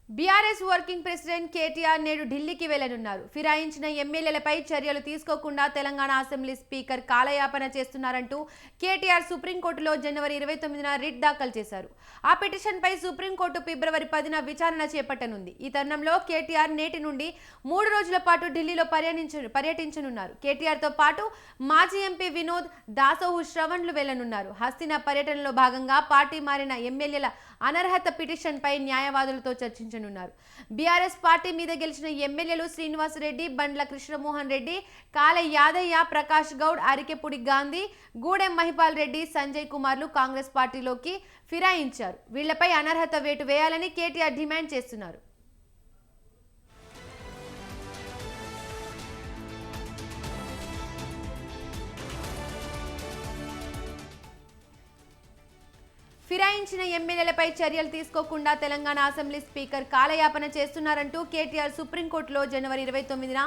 BRS working president KTR నేడు ఢిల్లీకి వెళ్లనున్నారు. ఫిరాయించిన ఎమ్మెల్యేలపై చర్యలు తీసుకోకుండా తెలంగాణ అసెంబ్లీ స్పీకర్ కాలయాపన చేస్తున్నారంటూ కేటీఆర్ సుప్రీంకోర్టులో జనవరి 29న రిట్ దాఖలు చేశారు. ఆ పిటిషన్పై సుప్రీంకోర్టు ఫిబ్రవరి 10న విచారణ చేపట్టనుంది. ఈ తరుణంలో కేటీఆర్ నేటి నుండి 3 రోజుల పాటు ఢిల్లీలో పర్యటించనున్నారు. కేటీఆర్తో పాటు మాజీ ఎంపీ వినోద్, దాసోహు శ్రవణ్లు వెళ్లనున్నారు. హస్తిన పర్యటనలో భాగంగా పార్టీ మారిన ఎమ్మెల్యేల అనర్హత పిటిషన్పై న్యాయవాదులతో చర్చించనున్నారు. బీఆర్ఎస్ పార్టీ మీద గెలిచిన ఎమ్మెల్యేలు శ్రీనివాస్ రెడ్డి, బండ్ల కృష్ణమోహన్ రెడ్డి, కాల యాదయ్య, ప్రకాష్ గౌడ్, అరికెపుడి గాంధీ, గూడెం మహిపాల్ రెడ్డి, సంజయ్ కుమార్లు కాంగ్రెస్ పార్టీలోకి ఫిరాయించారు. వీళ్లపై అనర్హత వేటు వేయాలని కేటీఆర్ డిమాండ్ చేస్తున్నారు. ఫిరాయించిన ఎమ్మెల్యేలపై చర్యలు తీసుకోకుండా తెలంగాణ అసెంబ్లీ స్పీకర్ కాలయాపన చేస్తున్నారంటూ కేటీఆర్ సుప్రీంకోర్టులో జనవరి 29న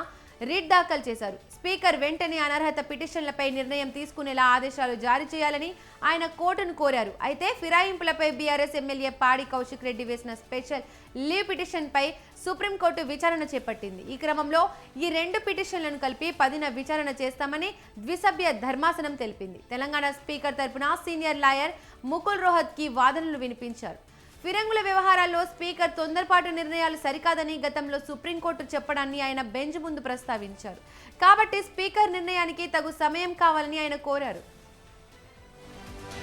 రిట్ దాఖలు చేశారు. స్పీకర్ వెంటనే అనర్హత పిటిషన్లపై నిర్ణయం తీసుకునేలా ఆదేశాలు జారీ చేయాలని ఆయన కోర్టును కోరారు. అయితే ఫిరాయింపులపై బీఆర్ఎస్ ఎమ్మెల్యే పాడి కౌశిక్ రెడ్డి వేసిన స్పెషల్ లీవ్ పిటిషన్పై సుప్రీంకోర్టు విచారణ చేపట్టింది. ఈ క్రమంలో ఈ 2 పిటిషన్లను కలిపి 10న విచారణ చేస్తామని ద్విసభ్య ధర్మాసనం తెలిపింది. తెలంగాణ స్పీకర్ తరపున సీనియర్ లాయర్ ముకుల్ రోహత్కి వాదనలు వినిపించారు. ఫిరంగుల వ్యవహారాల్లో స్పీకర్ తొందరపాటు నిర్ణయాలు సరికాదని గతంలో సుప్రీంకోర్టు చెప్పడాన్ని ఆయన బెంచ్ ముందు ప్రస్తావించారు. కాబట్టి స్పీకర్ నిర్ణయానికి తగు సమయం కావాలని ఆయన కోరారు.